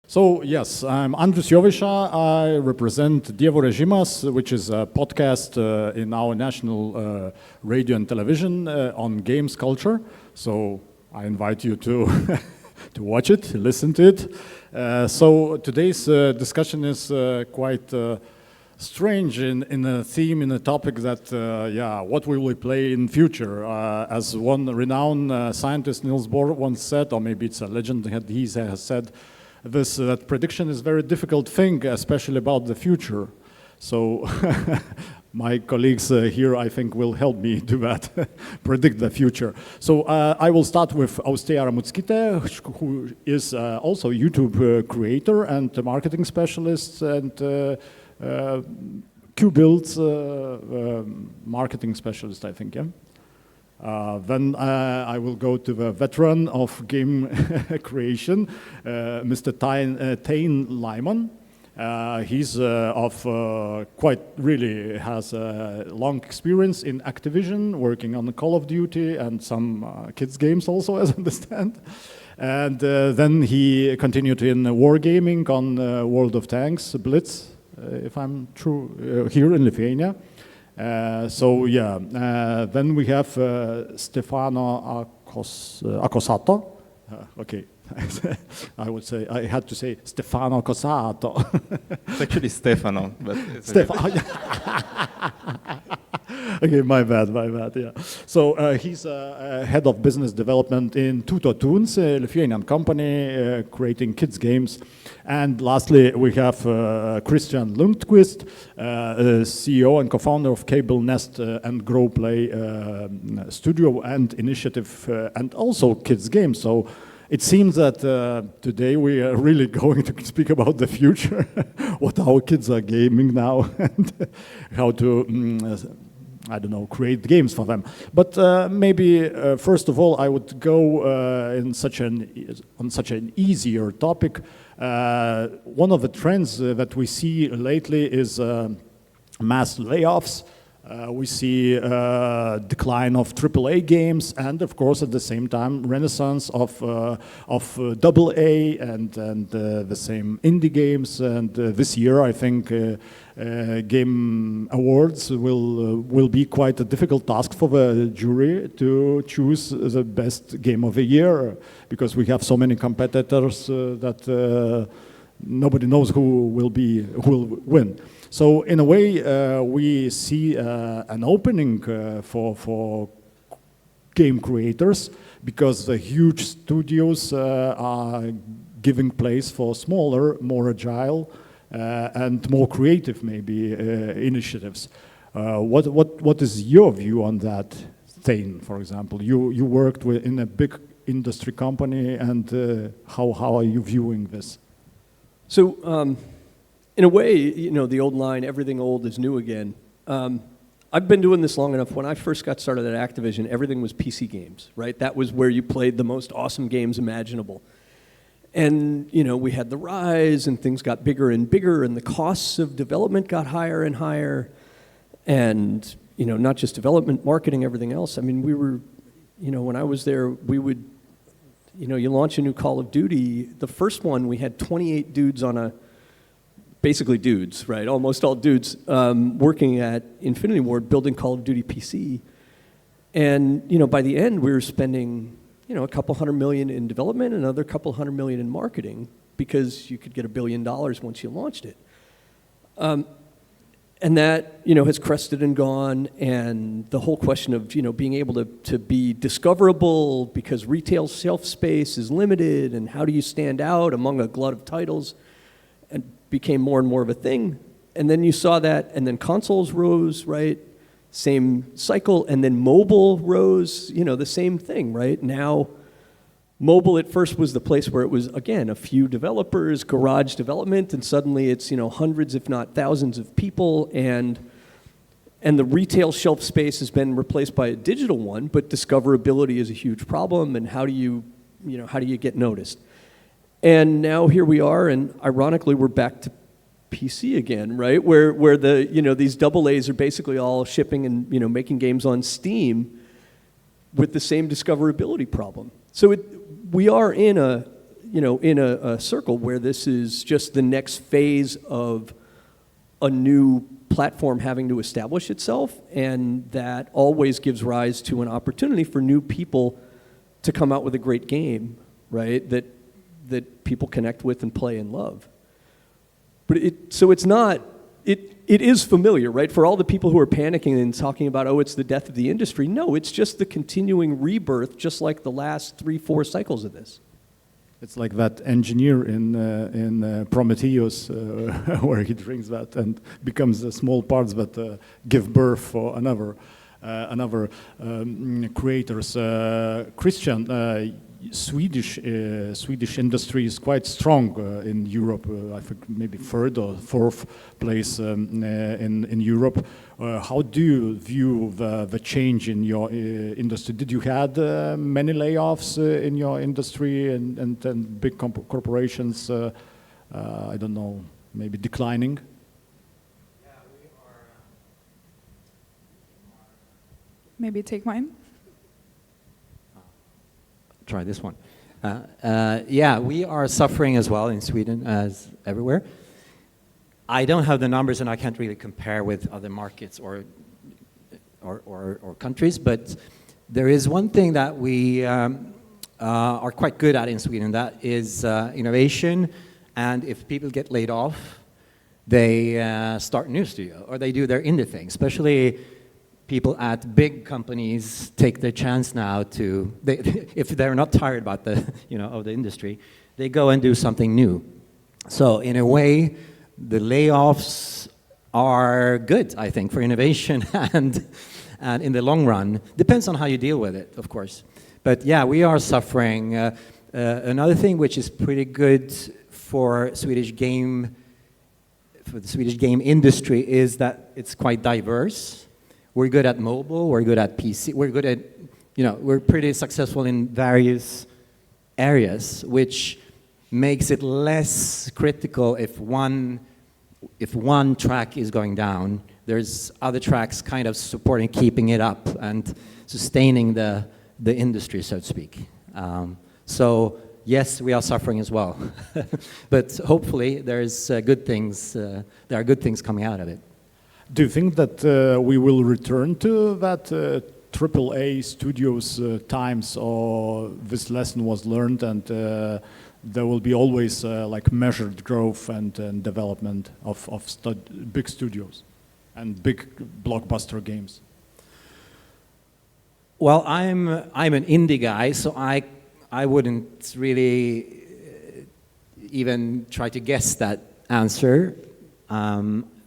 So yes, I'm Andrius Jovaiša. I represent Dievo Režimas, which is a podcast in our national radio and television on games culture. So I invite you to to watch it, listen to it. So today's discussion is quite strange in a theme, in a topic that, what will we play in future? As one renowned scientist, Niels Bohr, once said, or maybe it's a legend that he has said, that prediction is a very difficult thing, especially about the future. So my colleagues here, I think, will help me do that, predict the future. So I will start with Austėja Ramuckytė, who is also a YouTube creator and a marketing specialist, and Qbuilds marketing specialist, I think, yeah? Then I will go to the veteran of game creation, Mr. Thaine Lyman. He's quite really has a long experience in Activision, working on Call of Duty and some kids games also, as I understand. And then he continued in wargaming on World of Tanks, Blitz, if I'm true, here in Lithuania. Then we have Stefano Accossato. Okay, I would say, I had to say Stefano Accossato. It's actually Stefano. But Stefano. Okay, my bad, yeah. So he's head of business development in TutoTOONS, a Lithuanian company creating kids games. And lastly, we have Kristian Lundquist, CEO and co-founder of Qbuilds and Grow Play studio and initiative, and also kids games. So it seems that today we are really going to speak about the future, what our kids are gaming now, and how to I don't know, create games for them. But maybe first of all, I would go on such an easier topic. One of the trends that we see lately is mass layoffs. We see decline of AAA games, and of course, at the same time, renaissance of AA and the same indie games. And this year, I think Game Awards will be quite a difficult task for the jury to choose the best game of the year, because we have so many competitors that nobody knows who will win. So in a way, we see an opening for game creators, because the huge studios are giving place for smaller, more agile, and more creative, maybe, initiatives. What is your view on that, Thaine, for example? You worked in a big industry company, and how are you viewing this? So, in a way, you know, the old line, everything old is new again. I've been doing this long enough. When I first got started at Activision, everything was PC games, right? That was where you played the most awesome games imaginable. And, you know, we had the rise, and things got bigger and bigger, and the costs of development got higher and higher. And, you know, not just development, marketing, everything else. I mean, we were, you know, when I was there, we would, you know, you launch a new Call of Duty. The first one, we had 28 dudes on basically dudes, right? Almost all dudes working at Infinity Ward building Call of Duty PC. And, you know, by the end, we were spending, you know, a couple $100 million in development and another couple $100 million in marketing, because you could get $1 billion once you launched it. And that, you know, has crested and gone, and the whole question of, you know, being able to be discoverable because retail shelf space is limited, and how do you stand out among a glut of titles, and became more and more of a thing. And then you saw that, and then consoles rose, right? Same cycle, and then mobile rose, you know, the same thing, right? Now, mobile at first was the place where it was, again, a few developers, garage development, and suddenly it's, you know, hundreds, if not thousands of people, and the retail shelf space has been replaced by a digital one, but discoverability is a huge problem, and how do you get noticed? And now here we are, and ironically, we're back to PC again, right? Where the, you know, these AA's are basically all shipping and, you know, making games on Steam with the same discoverability problem. So we are in a, in a circle where this is just the next phase of a new platform having to establish itself, and that always gives rise to an opportunity for new people to come out with a great game, right? That people connect with and play and love. But it is familiar, right? For all the people who are panicking and talking about, oh, it's the death of the industry. No, it's just the continuing rebirth, just like the last 3-4 cycles of this. It's like that engineer in Prometheus, where he drinks that and becomes small parts that give birth for another creators. Kristian, Swedish industry is quite strong in Europe. I think maybe third or fourth place in Europe. How do you view the change in your industry? Did you had many layoffs in your industry and big corporations? I don't know, maybe declining. Yeah, we are. Maybe take mine. Try this one. Yeah, we are suffering as well in Sweden as everywhere. I don't have the numbers and I can't really compare with other markets or countries, but there is one thing that we are quite good at in Sweden, that is innovation, and if people get laid off, they start a new studio or they do their indie thing, especially people at big companies take their chance now to, if they're not tired about the, of the industry, they go and do something new. So in a way, the layoffs are good, I think, for innovation and in the long run. Depends on how you deal with it, of course. But yeah, we are suffering. Another thing which is pretty good for the Swedish game industry is that it's quite diverse. We're good at mobile, we're good at PC, we're good at, we're pretty successful in various areas, which makes it less critical if one track is going down. There's other tracks kind of supporting, keeping it up and sustaining the industry, so to speak. So yes, we are suffering as well, but hopefully there's good things. There are good things coming out of it. Do you think that we will return to that AAA studios times, or this lesson was learned and there will be always like measured growth and development of big studios and big blockbuster games? Well, I'm an indie guy, so I wouldn't really even try to guess that answer.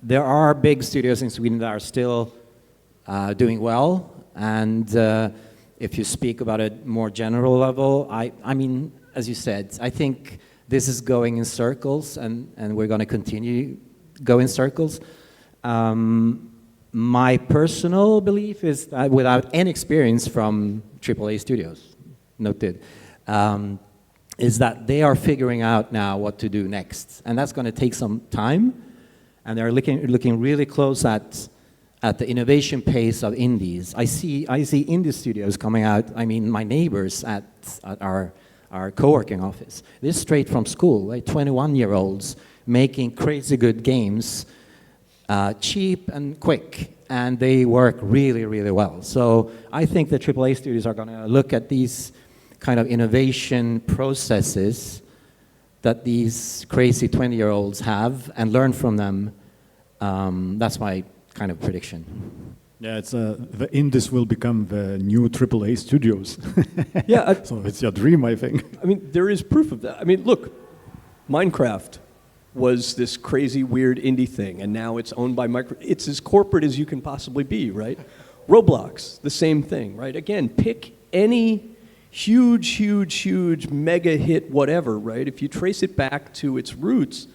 There are big studios in Sweden that are still doing well, and if you speak about a more general level, I mean, as you said, I think this is going in circles, and we're going to continue go in circles. My personal belief is that without any experience from AAA studios, noted, is that they are figuring out now what to do next, and that's going to take some time. And they're looking really close at the innovation pace of indies. I see indie studios coming out. I mean, my neighbors at our co-working office, they're straight from school, like 21-year-olds making crazy good games, cheap and quick, and they work really, really well. So I think the AAA studios are going to look at these kind of innovation processes that these crazy 20-year-olds have and learn from them. That's my kind of prediction. Yeah, it's the indies will become the new AAA studios. Yeah. So it's your dream, I think. I mean, there is proof of that. I mean, look, Minecraft was this crazy, weird indie thing, and now it's owned by It's as corporate as you can possibly be, right? Roblox, the same thing, right? Again, pick any huge mega hit whatever, right? If you trace it back to its roots,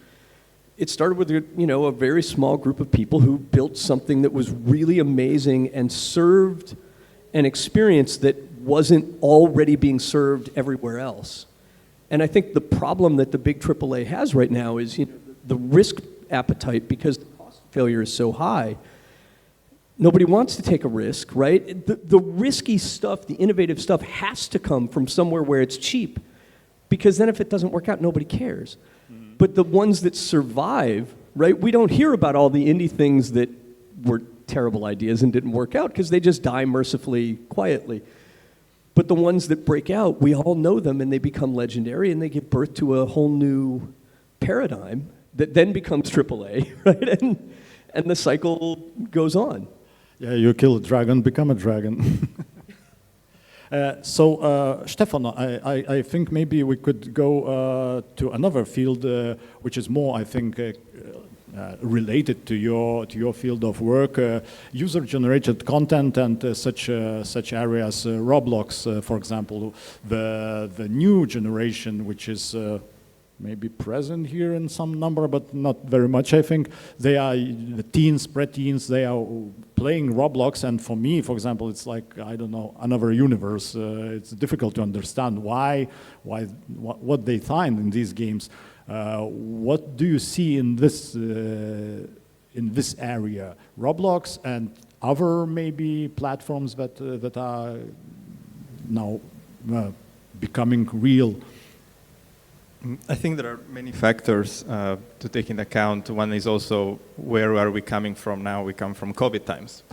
it started with a very small group of people who built something that was really amazing and served an experience that wasn't already being served everywhere else. And I think the problem that the big AAA has right now is the risk appetite, because the cost of failure is so high. Nobody wants to take a risk, right? The risky stuff, the innovative stuff has to come from somewhere where it's cheap, because then if it doesn't work out, nobody cares. But the ones that survive, right, we don't hear about all the indie things that were terrible ideas and didn't work out because they just die mercifully, quietly. But the ones that break out, we all know them and they become legendary and they give birth to a whole new paradigm that then becomes AAA, right? And the cycle goes on. Yeah, you kill a dragon, become a dragon. Stefano, I think maybe we could go to another field, which is more, I think, related to your field of work, user-generated content and such areas, Roblox, for example, the new generation, which is maybe present here in some number, but not very much, I think. They are the teens, preteens, they are playing Roblox, and for me, for example, it's like, I don't know, another universe. It's difficult to understand what they find in these games. What do you see in this area? Roblox and other maybe platforms that are now becoming real? I think there are many factors to take into account. One is also where are we coming from now? We come from COVID times.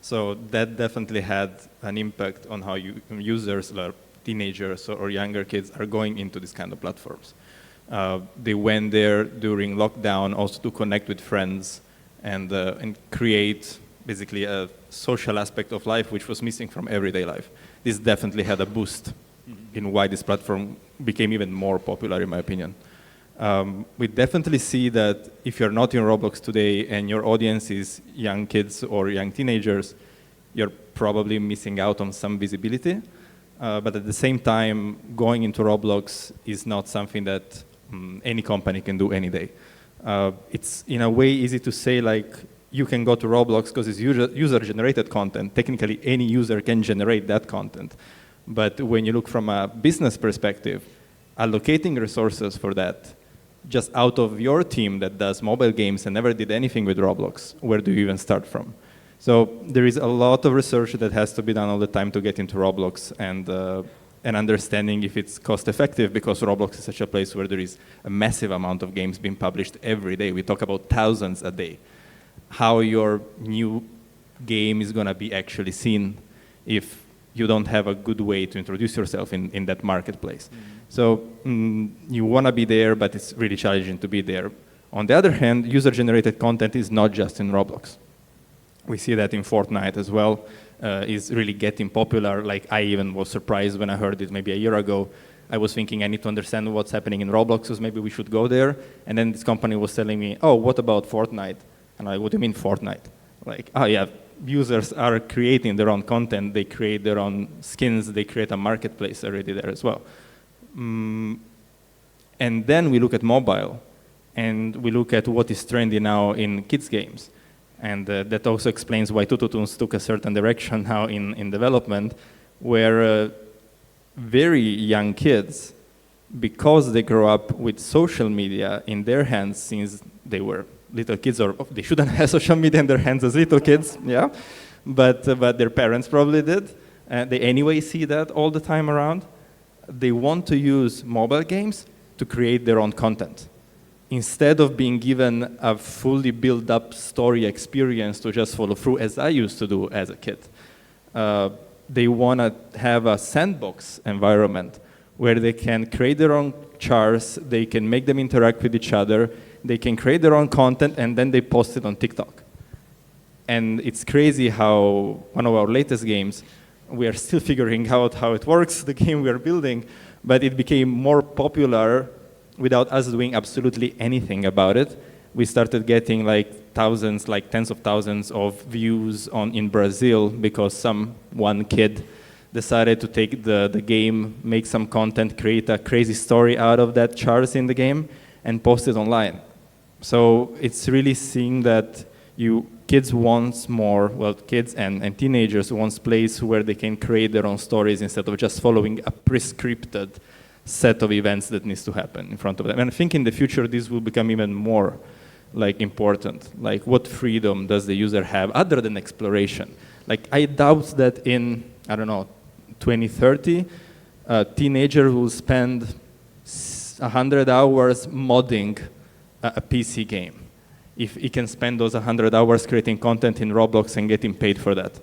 So that definitely had an impact on how users, like teenagers or younger kids, are going into these kind of platforms. They went there during lockdown also to connect with friends and create basically a social aspect of life which was missing from everyday life. This definitely had a boost in why this platform became even more popular, in my opinion. We definitely see that if you're not in Roblox today and your audience is young kids or young teenagers, you're probably missing out on some visibility. But at the same time, going into Roblox is not something that any company can do any day. It's in a way easy to say, like, you can go to Roblox because it's user-generated content. Technically, any user can generate that content. But when you look from a business perspective, allocating resources for that, just out of your team that does mobile games and never did anything with Roblox, where do you even start from? So there is a lot of research that has to be done all the time to get into Roblox and understanding if it's cost effective, because Roblox is such a place where there is a massive amount of games being published every day. We talk about thousands a day. How your new game is going to be actually seen if you don't have a good way to introduce yourself in that marketplace. So you want to be there, but it's really challenging to be there. On the other hand, user-generated content is not just in Roblox. We see that in Fortnite as well, is really getting popular. Like, I even was surprised when I heard it maybe a year ago. I was thinking I need to understand what's happening in Roblox, so maybe we should go there. And then this company was telling me, oh, what about Fortnite? And I'm like, what do you mean Fortnite? Like, oh yeah, users are creating their own content, they create their own skins, they create a marketplace already there as well. And then we look at mobile, and we look at what is trendy now in kids games. And that also explains why TutoTOONS took a certain direction now in development, where very young kids, because they grow up with social media in their hands since they were little kids, or they shouldn't have social media in their hands as little kids, yeah, but their parents probably did. They anyway see that all the time around. They want to use mobile games to create their own content. Instead of being given a fully built up story experience to just follow through, as I used to do as a kid, they want to have a sandbox environment where they can create their own chars, they can make them interact with each other, they can create their own content, and then they post it on TikTok. And it's crazy how one of our latest games, we are still figuring out how it works, the game we are building, but it became more popular without us doing absolutely anything about it. We started getting like thousands, like tens of thousands of views in Brazil because one kid decided to take the game, make some content, create a crazy story out of that chars in the game, and post it online. So it's really seeing that kids want more, well, kids and teenagers want a place where they can create their own stories instead of just following a prescripted set of events that needs to happen in front of them. And I think in the future this will become even more like important. Like, what freedom does the user have other than exploration? Like, I doubt that in, I don't know, 2030, a teenager will spend 100 hours modding a PC game, if he can spend those 100 hours creating content in Roblox and getting paid for that?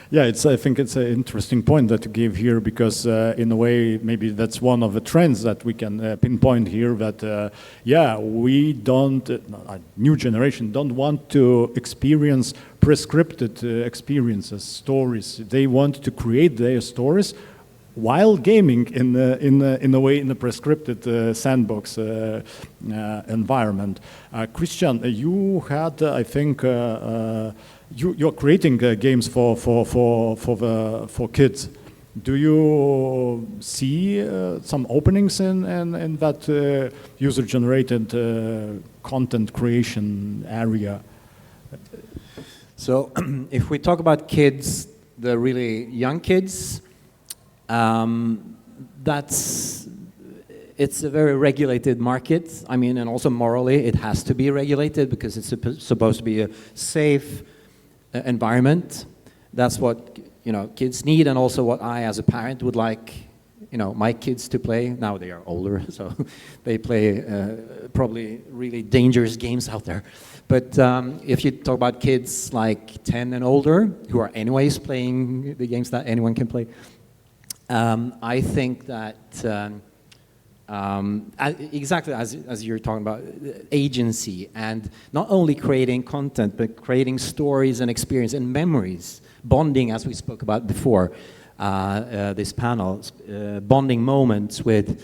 Yeah, I think it's an interesting point that you gave here, because in a way, maybe that's one of the trends that we can pinpoint here, that, yeah, we don't, a new generation don't want to experience prescripted experiences, stories. They want to create their stories while gaming in a way, in a prescripted sandbox environment. Kristian, you had, I think, you're creating games for kids. Do you see some openings in that user-generated content creation area? So if we talk about kids, the really young kids, it's a very regulated market. I mean, and also morally, it has to be regulated because it's supposed to be a safe environment. That's what kids need, and also what I, as a parent, would like my kids to play. Now they are older, so they play probably really dangerous games out there. But if you talk about kids like 10 and older, who are anyways playing the games that anyone can play, I think that exactly as you're talking about, agency, and not only creating content, but creating stories and experience and memories, bonding, as we spoke about before, this panel, bonding moments with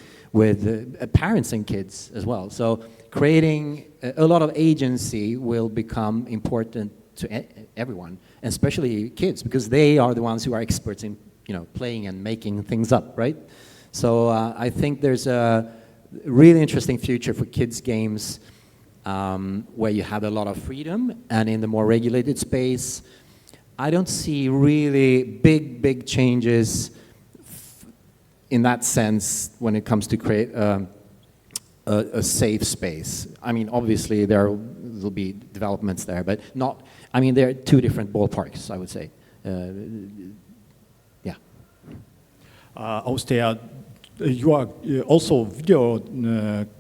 parents and kids as well. So creating a lot of agency will become important to everyone, especially kids, because they are the ones who are experts in playing and making things up, right? So I think there's a really interesting future for kids' games where you have a lot of freedom, and in the more regulated space, I don't see really big changes in that sense when it comes to create a safe space. I mean, obviously there will be developments there, but not, I mean, they're two different ballparks, I would say. Yeah. Austėja, you are also video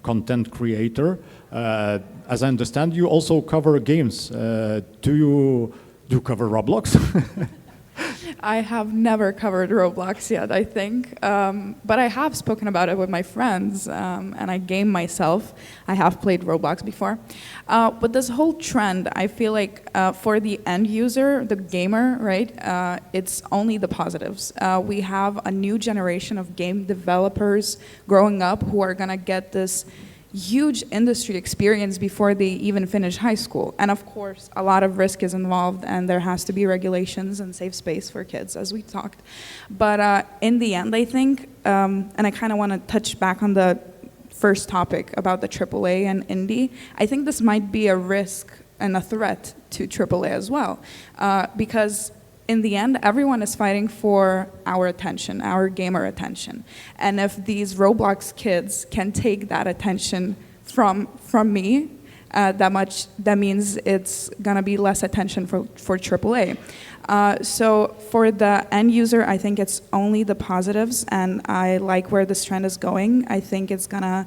content creator. As I understand, you also cover games. Do you cover Roblox? I have never covered Roblox yet, I think, but I have spoken about it with my friends, and I game myself. I have played Roblox before. But this whole trend, I feel like for the end user, the gamer, right, it's only the positives. We have a new generation of game developers growing up who are gonna get this huge industry experience before they even finish high school. And of course, a lot of risk is involved, and there has to be regulations and safe space for kids, as we talked. But in the end, I think, and I kind of want to touch back on the first topic about the AAA and indie, I think this might be a risk and a threat to AAA as well. Because in the end, everyone is fighting for our attention, our gamer attention. And if these Roblox kids can take that attention from me, that means it's gonna be less attention for AAA. So for the end user, I think it's only the positives, and I like where this trend is going. I think it's gonna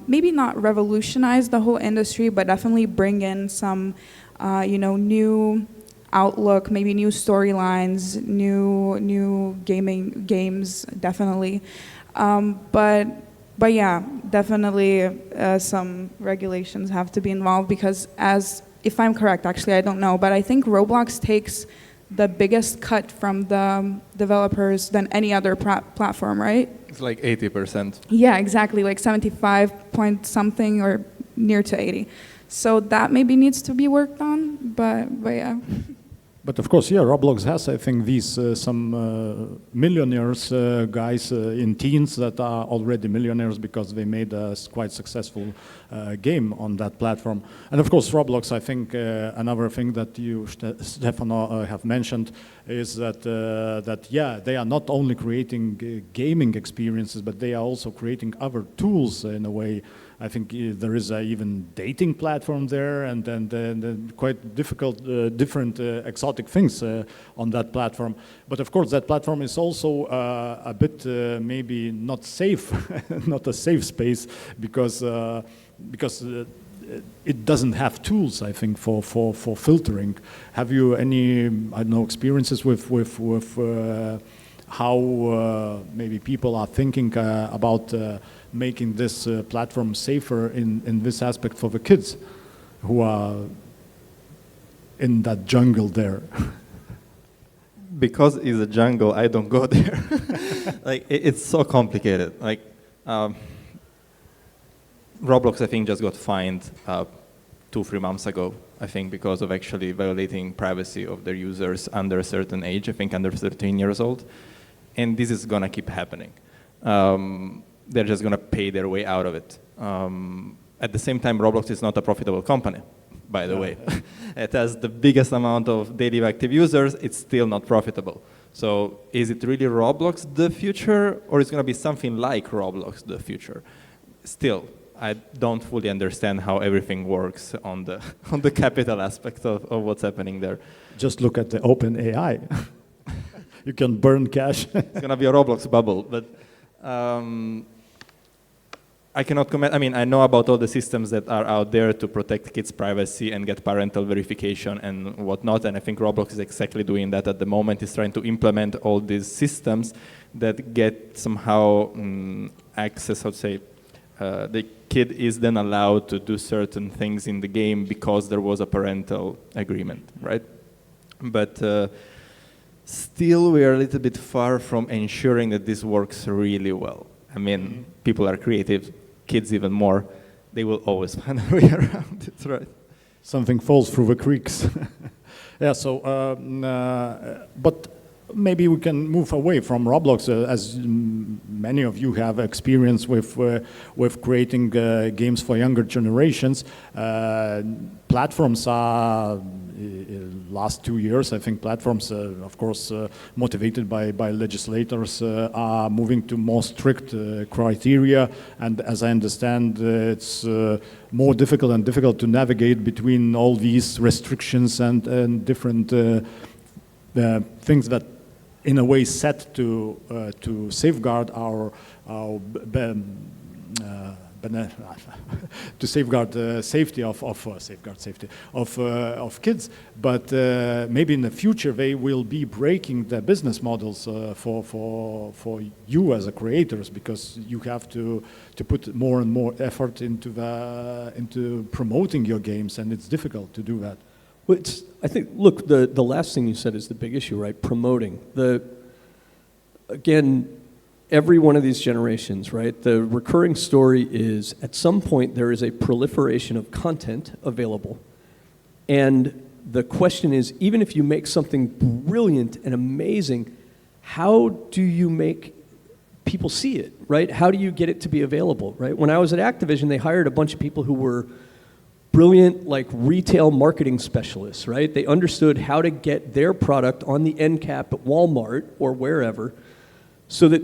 maybe not revolutionize the whole industry, but definitely bring in some, new outlook, maybe new storylines, new games, definitely. But yeah, definitely some regulations have to be involved, because if I'm correct, actually, I don't know, but I think Roblox takes the biggest cut from the developers than any other platform, right? It's like 80%. Yeah, exactly, like 75 point something or near to 80. So that maybe needs to be worked on, but yeah. But of course, yeah, Roblox has, I think, these some millionaires, guys in teens that are already millionaires because they made a quite successful game on that platform. And of course, Roblox, I think, another thing that you, Stefano, have mentioned, is that they are not only creating gaming experiences, but they are also creating other tools in a way. I think there is even dating platform there, and then quite different exotic things on that platform. But of course, that platform is also a bit maybe not safe, not a safe space, because it doesn't have tools, I think, for filtering. Have you any, I don't know, experiences with how maybe people are thinking about making this platform safer in this aspect for the kids who are in that jungle there? Because it's a jungle, I don't go there. Like it's so complicated. Like Roblox, I think, just got fined 2-3 months ago, I think, because of actually violating privacy of their users under a certain age, I think under 13 years old. And this is gonna keep happening. They're just gonna pay their way out of it. At the same time, Roblox is not a profitable company, by the way. It has the biggest amount of daily active users, it's still not profitable. So is it really Roblox the future, or is it gonna be something like Roblox the future? Still, I don't fully understand how everything works on the capital aspect of what's happening there. Just look at the OpenAI. You can burn cash. It's gonna be a Roblox bubble, but I cannot comment. I mean, I know about all the systems that are out there to protect kids' privacy and get parental verification and whatnot, and I think Roblox is exactly doing that at the moment. It's trying to implement all these systems that get somehow access, I'd say, the kid is then allowed to do certain things in the game because there was a parental agreement, right? But still, we are a little bit far from ensuring that this works really well. I mean, people are creative, kids even more. They will always find a way around it, right? Something falls through the creeks. Yeah, so, but maybe we can move away from Roblox, as many of you have experience with creating games for younger generations. Platforms are, last 2 years, I think platforms, of course, motivated by legislators, are moving to more strict criteria. And as I understand, it's more difficult and difficult to navigate between all these restrictions and different things that in a way set to safeguard our to safeguard safety of kids, but maybe in the future they will be breaking the business models for you as a creators, because you have to put more and more effort into promoting your games, and it's difficult to do that. Well, I think, look, the last thing you said is the big issue, right? Promoting. Again, every one of these generations, right? The recurring story is at some point there is a proliferation of content available. And the question is, even if you make something brilliant and amazing, how do you make people see it, right? How do you get it to be available, right? When I was at Activision, they hired a bunch of people who were brilliant, like, retail marketing specialists, right? They understood how to get their product on the end cap at Walmart or wherever so that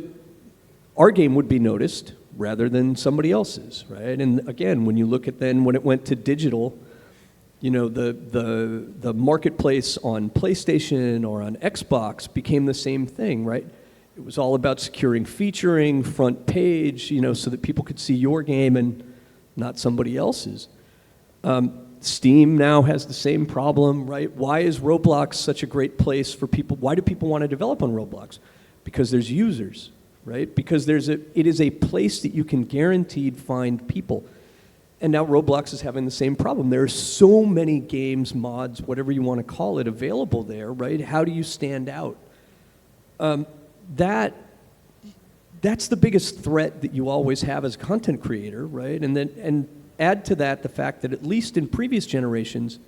our game would be noticed rather than somebody else's, right? And again, when you look at then when it went to digital, you know, the marketplace on PlayStation or on Xbox became the same thing, right? It was all about securing featuring, front page, you know, so that people could see your game and not somebody else's. Steam now has the same problem, right? Why is Roblox such a great place for people? Why do people want to develop on Roblox? Because there's users, right? Because it is a place that you can guaranteed find people. And now Roblox is having the same problem. There are so many games, mods, whatever you want to call it, available there, right? How do you stand out? That's the biggest threat that you always have as a content creator, right? And add to that the fact that at least in previous generations,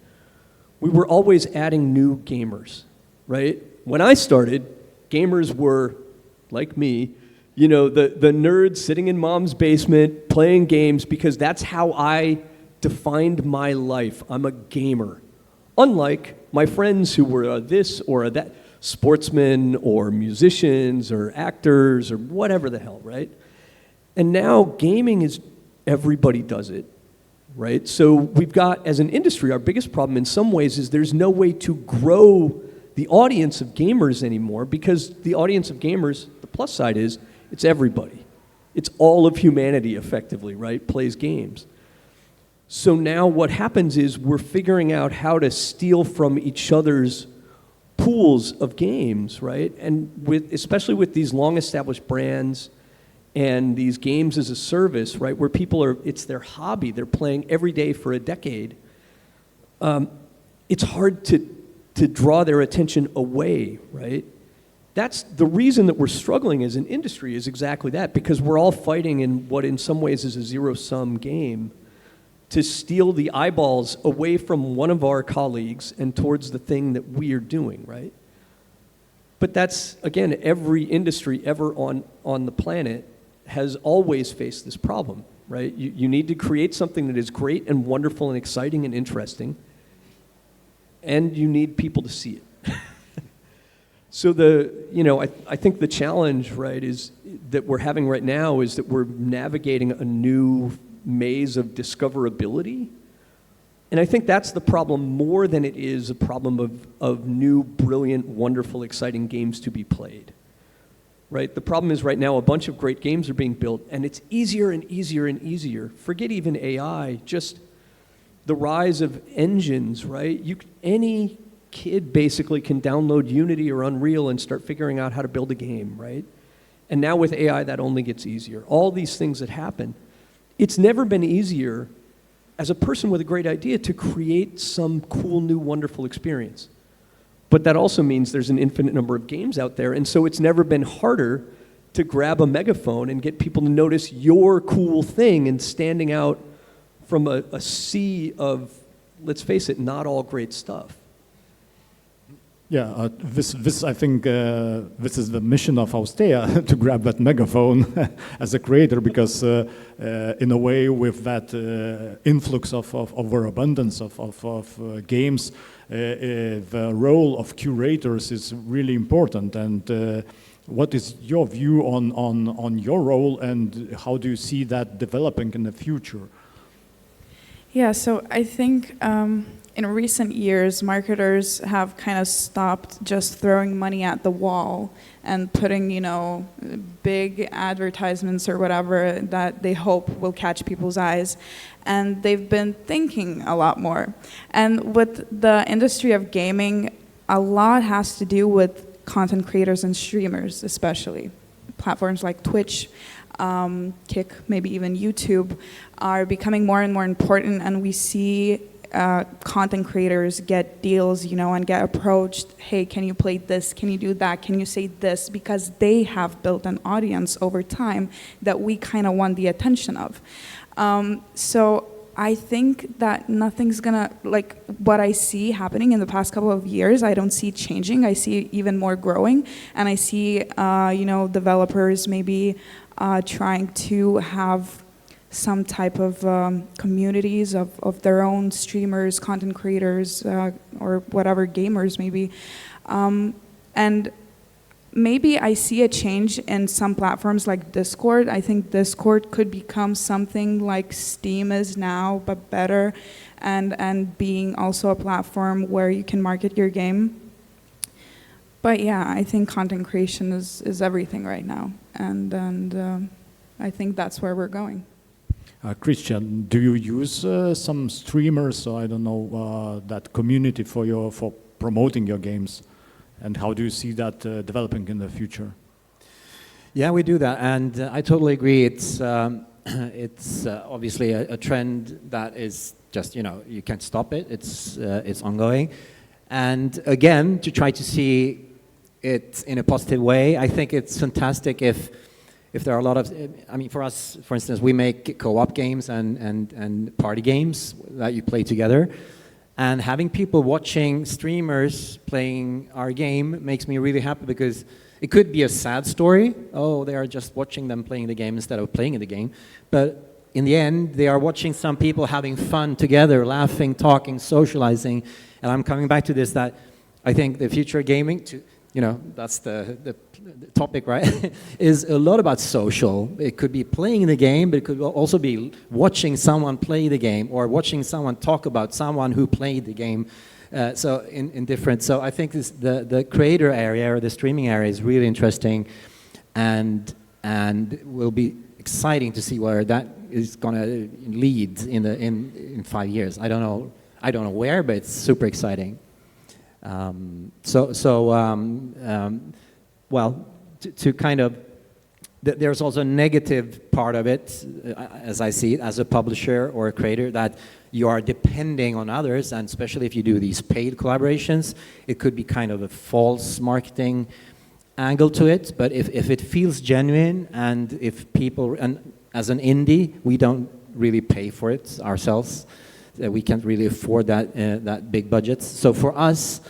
we were always adding new gamers, right? When I started, gamers were, like me, you know, the nerds sitting in mom's basement playing games because that's how I defined my life. I'm a gamer. Unlike my friends who were this or that. sportsmen or musicians or actors or whatever the hell, right? And now gaming is, everybody does it, right? So we've got, as an industry, our biggest problem in some ways is there's no way to grow the audience of gamers anymore, because the audience of gamers, the plus side is, it's everybody. It's all of humanity, effectively, right, plays games. So now what happens is we're figuring out how to steal from each other's pools of games, right? And especially with these long-established brands and these games as a service, right, where people are, it's their hobby, they're playing every day for a decade, it's hard to draw their attention away, right? That's the reason that we're struggling as an industry, is exactly that, because we're all fighting in what in some ways is a zero-sum game to steal the eyeballs away from one of our colleagues and towards the thing that we are doing, right? But that's, again, every industry ever on the planet has always faced this problem, right? You need to create something that is great and wonderful and exciting and interesting, and you need people to see it. So I think the challenge, right, is that we're having right now is that we're navigating a new maze of discoverability. And I think that's the problem more than it is a problem of new, brilliant, wonderful, exciting games to be played. Right? The problem is right now a bunch of great games are being built, and it's easier and easier and easier. Forget even AI, just the rise of engines, right? Any kid basically can download Unity or Unreal and start figuring out how to build a game, right? And now with AI, that only gets easier. All these things that happen. It's never been easier as a person with a great idea to create some cool, new, wonderful experience. But that also means there's an infinite number of games out there, and so it's never been harder to grab a megaphone and get people to notice your cool thing and standing out from a sea of, let's face it, not all great stuff. Yeah, this I think this is the mission of Austėja, to grab that megaphone as a creator, because in a way with that influx of overabundance of games, the role of curators is really important. And what is your view on your role, and how do you see that developing in the future? Yeah, so I think in recent years, marketers have kind of stopped just throwing money at the wall and putting, big advertisements or whatever that they hope will catch people's eyes. And they've been thinking a lot more. And with the industry of gaming, a lot has to do with content creators and streamers, especially. Platforms like Twitch, Kick, maybe even YouTube, are becoming more and more important, and we see content creators get deals, and get approached, hey, can you play this, can you do that, can you say this, because they have built an audience over time that we kind of want the attention of. So I think that nothing's gonna, like what I see happening in the past couple of years, I don't see changing. I see even more growing, and I see, developers maybe trying to have some type of communities of their own streamers, content creators, or whatever, gamers maybe. And maybe I see a change in some platforms like Discord. I think Discord could become something like Steam is now, but better, and being also a platform where you can market your game. But yeah, I think content creation is everything right now, and I think that's where we're going. Kristian, do you use some streamers, or I don't know, that community for promoting your games? And how do you see that developing in the future? Yeah, we do that, and I totally agree. It's obviously a trend that is just, you can't stop it. It's ongoing, and again, to try to see it in a positive way, I think it's fantastic if there are a lot of, for us, for instance, we make co-op games and party games that you play together. And having people watching streamers playing our game makes me really happy, because it could be a sad story. Oh, they are just watching them playing the game instead of playing the game. But in the end, they are watching some people having fun together, laughing, talking, socializing. And I'm coming back to this, that I think the future of gaming, that's the topic, right? Is a lot about social. It could be playing the game, but it could also be watching someone play the game or watching someone talk about someone who played the game. So in different. So I think the creator area or the streaming area is really interesting, and will be exciting to see where that is going to lead in 5 years. I don't know where, but it's super exciting. Well, to kind of, there's also a negative part of it, as I see it, as a publisher or a creator, that you are depending on others, and especially if you do these paid collaborations, it could be kind of a false marketing angle to it. But if it feels genuine, and if people, and as an indie, we don't really pay for it ourselves. We can't really afford that big budget. So for us,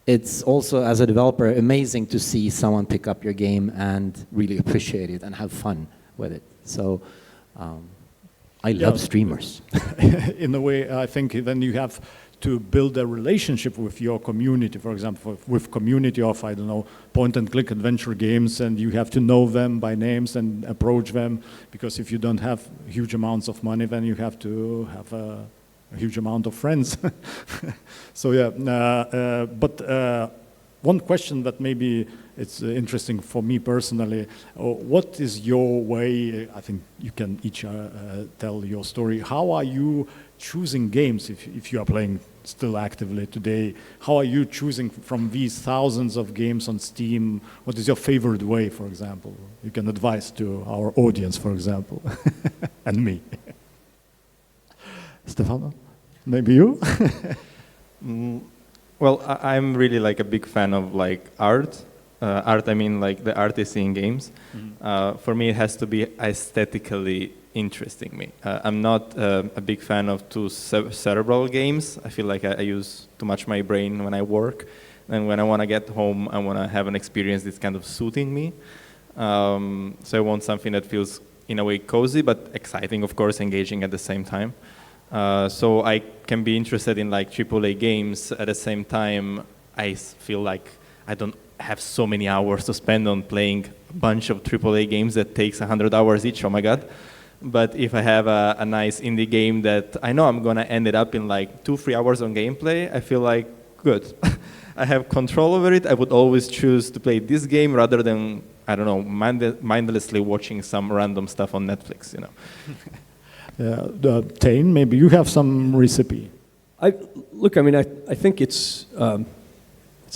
it's also, as a developer, amazing to see someone pick up your game and really appreciate it and have fun with it. So I love streamers. In a way, I think then you have to build a relationship with your community, for example, with community of, I don't know, point-and-click adventure games, and you have to know them by names and approach them, because if you don't have huge amounts of money, then you have to have a huge amount of friends. So yeah, but one question that maybe it's interesting for me personally, what is your way, I think you can each tell your story, how are you choosing games if you are playing still actively today? How are you choosing from these thousands of games on Steam? What is your favorite way, for example? You can advise to our audience, for example, and me. Stefano, maybe you? Well, I'm really like a big fan of like art. Art, I mean like the artists in games. Mm-hmm. For me, it has to be aesthetically interesting me. I'm not a big fan of too cerebral games. I feel like I use too much my brain when I work. And when I want to get home, I want to have an experience that's kind of suiting me. So I want something that feels, in a way, cozy, but exciting, of course, engaging at the same time. So I can be interested in like AAA games. At the same time, I feel like I don't have so many hours to spend on playing a bunch of AAA games that takes 100 hours each. Oh my God. But if I have a nice indie game that I know I'm going to end it up in like 2-3 hours on gameplay, I feel like, good. I have control over it. I would always choose to play this game rather than, I don't know, mindlessly watching some random stuff on Netflix, you know. Thaine, maybe you have some recipe. I think it's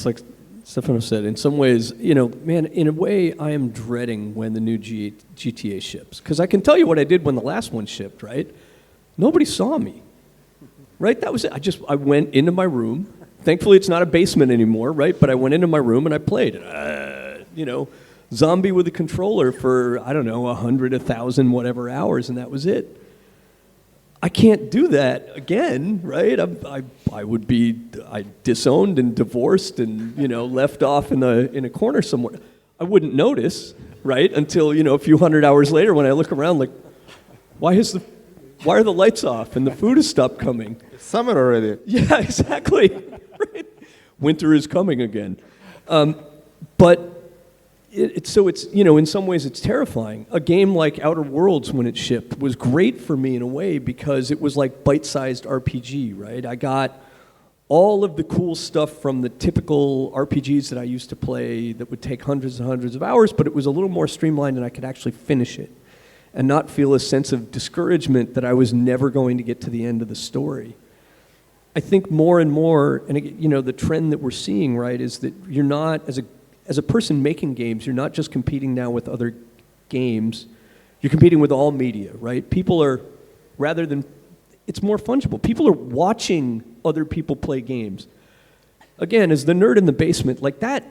like Stefano said, in some ways, man, in a way, I am dreading when the new GTA ships. Because I can tell you what I did when the last one shipped, right? Nobody saw me, right? That was it. I went into my room. Thankfully, it's not a basement anymore, right? But I went into my room and I played. Zombie with a controller for, 100, 1,000, whatever hours, and that was it. I can't do that again, right? I disowned and divorced and left off in a corner somewhere. I wouldn't notice, right? Until a few hundred hours later when I look around, like, why are the lights off and the food has stopped coming? It's summer already. Yeah, exactly. Right? Winter is coming again. But it's in some ways it's terrifying. A game like Outer Worlds, when it shipped, was great for me in a way because it was like bite-sized RPG, right? I got all of the cool stuff from the typical RPGs that I used to play that would take hundreds and hundreds of hours, but it was a little more streamlined and I could actually finish it and not feel a sense of discouragement that I was never going to get to the end of the story. I think more and more, and the trend that we're seeing, right, is that you're not, as a person making games, you're not just competing now with other games, you're competing with all media, right? People are, it's more fungible. People are watching other people play games. Again, as the nerd in the basement, like that,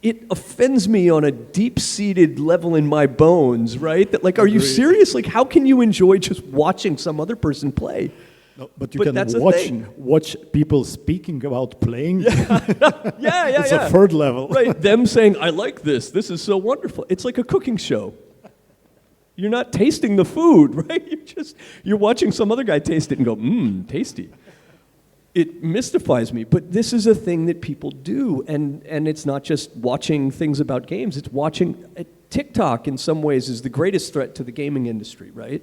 it offends me on a deep-seated level in my bones, right? That, like, are you serious? Like, how can you enjoy just watching some other person play? No, but you can watch people speaking about playing. Yeah. It's a third level. Right, them saying, I like this is so wonderful. It's like a cooking show. You're not tasting the food, right? You're watching some other guy taste it and go, tasty. It mystifies me, but this is a thing that people do, and it's not just watching things about games, it's watching. TikTok in some ways is the greatest threat to the gaming industry, right?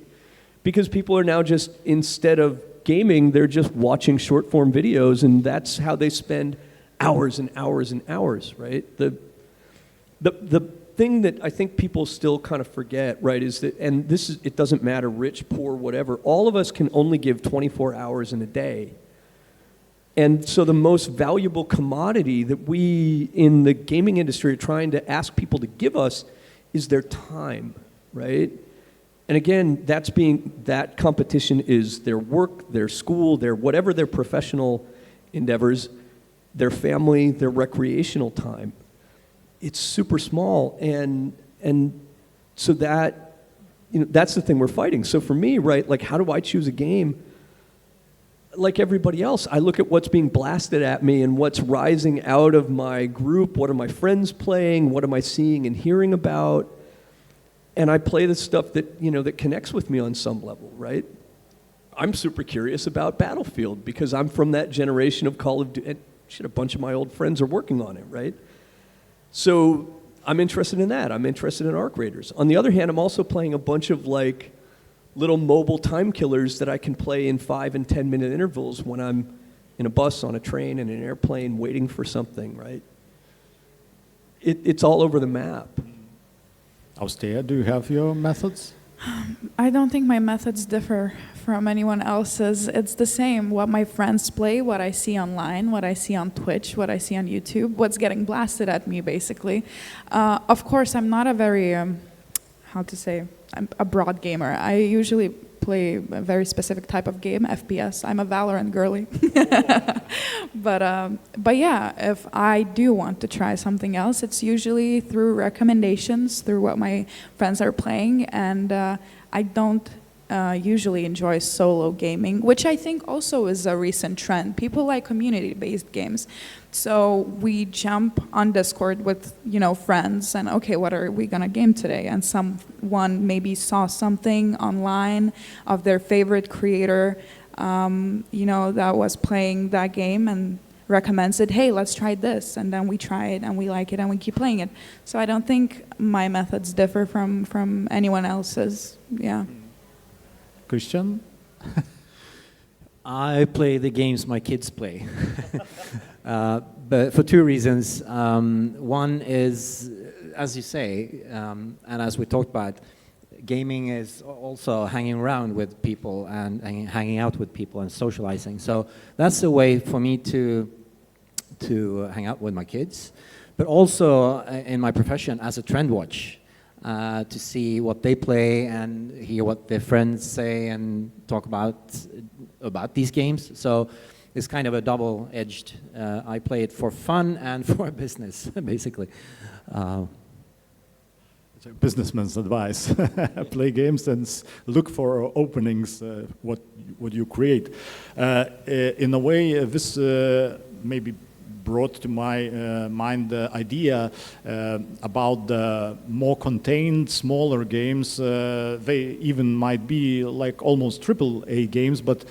Because people are now just, instead of gaming, they're just watching short form videos, and that's how they spend hours and hours and hours, right? The thing that I think people still kind of forget, right, is that, and this is, it doesn't matter, rich, poor, whatever, all of us can only give 24 hours in a day. And so the most valuable commodity that we in the gaming industry are trying to ask people to give us is their time, right? And again, that competition is their work, their school, their whatever their professional endeavors, their family, their recreational time. It's super small, and so that, that's the thing we're fighting. So for me, right, like, how do I choose a game? Like everybody else, I look at what's being blasted at me and what's rising out of my group. What are my friends playing? What am I seeing and hearing about? And I play the stuff that, that connects with me on some level, right? I'm super curious about Battlefield because I'm from that generation of Call of Duty. And shit, a bunch of my old friends are working on it, right? So I'm interested in that. I'm interested in Arc Raiders. On the other hand, I'm also playing a bunch of like little mobile time killers that I can play in 5 and 10 minute intervals when I'm in a bus, on a train, in an airplane, waiting for something, right? It's all over the map. Austėja, do you have your methods? I don't think my methods differ from anyone else's. It's the same. What my friends play, what I see online, what I see on Twitch, what I see on YouTube, what's getting blasted at me, basically. Of course, I'm not a very, I'm a broad gamer. I usually play a very specific type of game, FPS. I'm a Valorant girly. But yeah, if I do want to try something else, it's usually through recommendations, through what my friends are playing, and I don't usually enjoy solo gaming, which I think also is a recent trend. People like community-based games. So we jump on Discord with, friends and, okay, what are we gonna game today? And someone maybe saw something online of their favorite creator, that was playing that game and recommends it, hey, let's try this. And then we try it and we like it and we keep playing it. So I don't think my methods differ from anyone else's, yeah. Kristian? I play the games my kids play. But for two reasons. One is, as you say, and as we talked about, gaming is also hanging around with people and hanging out with people and socializing. So that's a way for me to hang out with my kids, but also in my profession as a trend watch. To see what they play and hear what their friends say and talk about these games. So it's kind of a double-edged. I play it for fun and for business, basically. It's a businessman's advice. Play games and look for openings, what you create. In a way, this maybe brought to my mind the idea about the more contained, smaller games. They even might be like almost AAA games, but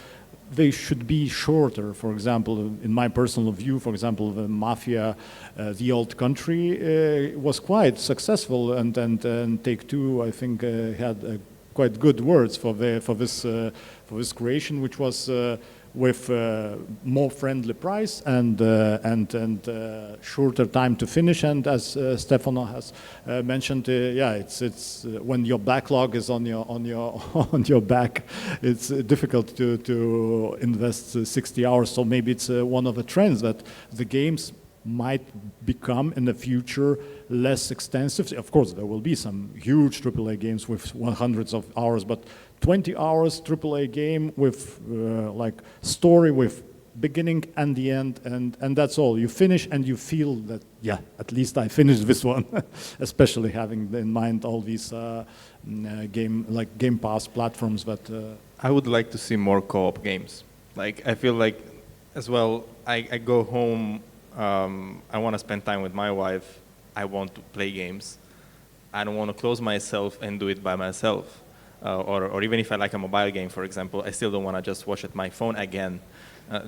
they should be shorter. For example, in my personal view, for example, the Mafia, The Old Country was quite successful, and Take-Two, I think, had quite good words for this creation, which was with more friendly price and shorter time to finish. And as Stefano has mentioned, it's when your backlog is on your back, it's difficult to invest 60 hours. So maybe it's one of the trends that the games might become in the future less extensive. Of course, there will be some huge AAA games with hundreds of hours, but 20 hours AAA game with like story with beginning and the end, and that's all. You finish and you feel that, yeah, at least I finished this one, especially having in mind all these Game Pass platforms that... I would like to see more co-op games. Like, I feel like, as well, I go home, I want to spend time with my wife, I want to play games. I don't want to close myself and do it by myself. or even if I like a mobile game, for example, I still don't want to just watch at my phone again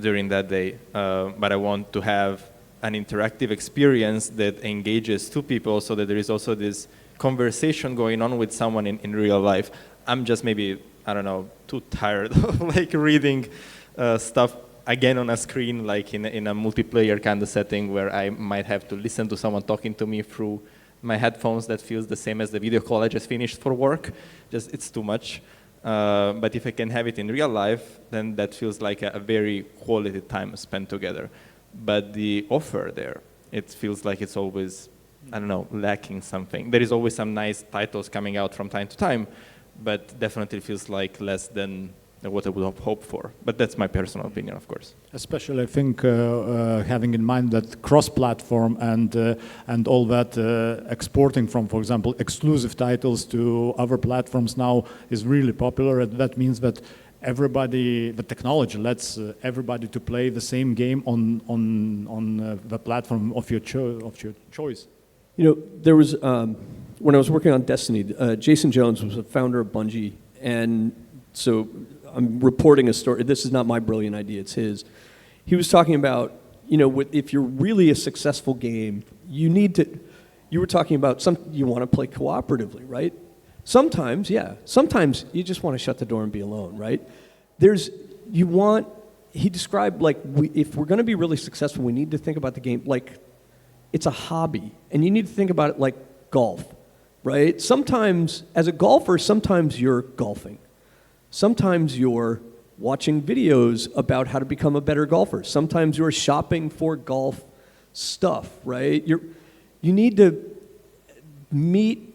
during that day. But I want to have an interactive experience that engages two people so that there is also this conversation going on with someone in real life. I'm just maybe, I don't know, too tired of like reading stuff again on a screen, like in a multiplayer kind of setting where I might have to listen to someone talking to me through my headphones. That feels the same as the video call I just finished for work. Just, it's too much. But if I can have it in real life, then that feels like a very quality time spent together. But the offer there, it feels like it's always, I don't know, lacking something. There is always some nice titles coming out from time to time, but definitely feels like less than what I would have hoped for. But that's my personal opinion, of course. Especially, I think, having in mind that cross-platform and all that, exporting from, for example, exclusive titles to other platforms now is really popular. And that means that everybody, the technology lets everybody to play the same game on the platform of your choice. You know, there was, when I was working on Destiny, Jason Jones was a founder of Bungie, and so I'm reporting a story. This is not my brilliant idea, it's his. He was talking about, you know, if you're really a successful game, you need to, you were talking about, you want to play cooperatively, right? Sometimes, yeah. Sometimes you just want to shut the door and be alone, right? He described, like, if we're going to be really successful, we need to think about the game like it's a hobby. And you need to think about it like golf, right? Sometimes, as a golfer, sometimes you're golfing. Sometimes you're watching videos about how to become a better golfer. Sometimes you're shopping for golf stuff, right? You need to meet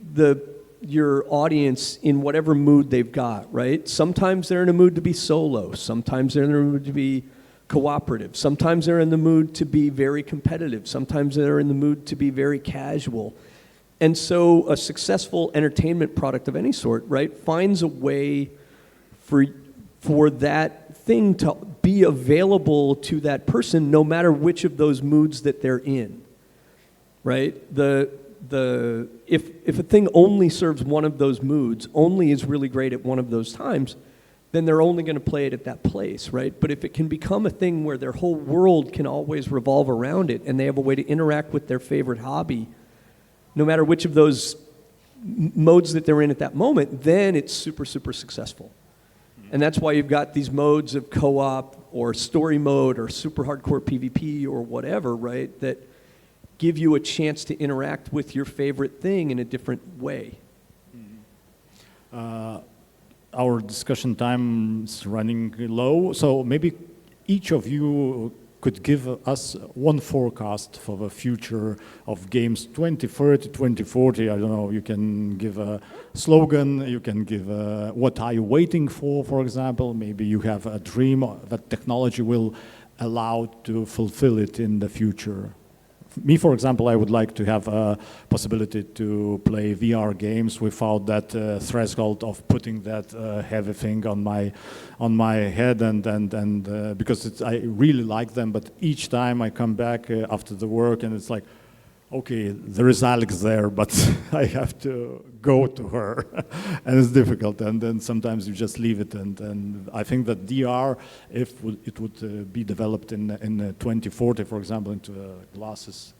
your audience in whatever mood they've got, right? Sometimes they're in a mood to be solo. Sometimes they're in a mood to be cooperative. Sometimes they're in the mood to be very competitive. Sometimes they're in the mood to be very casual. And so a successful entertainment product of any sort, right, finds a way for that thing to be available to that person no matter which of those moods that they're in, right? If a thing only serves one of those moods, only is really great at one of those times, then they're only going to play it at that place, right? But if it can become a thing where their whole world can always revolve around it and they have a way to interact with their favorite hobby, no matter which of those modes that they're in at that moment, then it's super, super successful. And that's why you've got these modes of co-op or story mode or super hardcore PvP or whatever, right, that give you a chance to interact with your favorite thing in a different way. Our discussion time is running low, so maybe each of you could give us one forecast for the future of games 2030, 2040. I don't know, you can give a slogan, you can give what are you waiting for example. Maybe you have a dream that technology will allow to fulfill it in the future. Me, for example, I would like to have a possibility to play VR games without that threshold of putting that heavy thing on my head, and because I really like them, but each time I come back after the work and it's like, okay, there is Alex there, but I have to go to her, and it's difficult, and then sometimes you just leave it, and I think that VR, if it would be developed in 2040, for example, into a glasses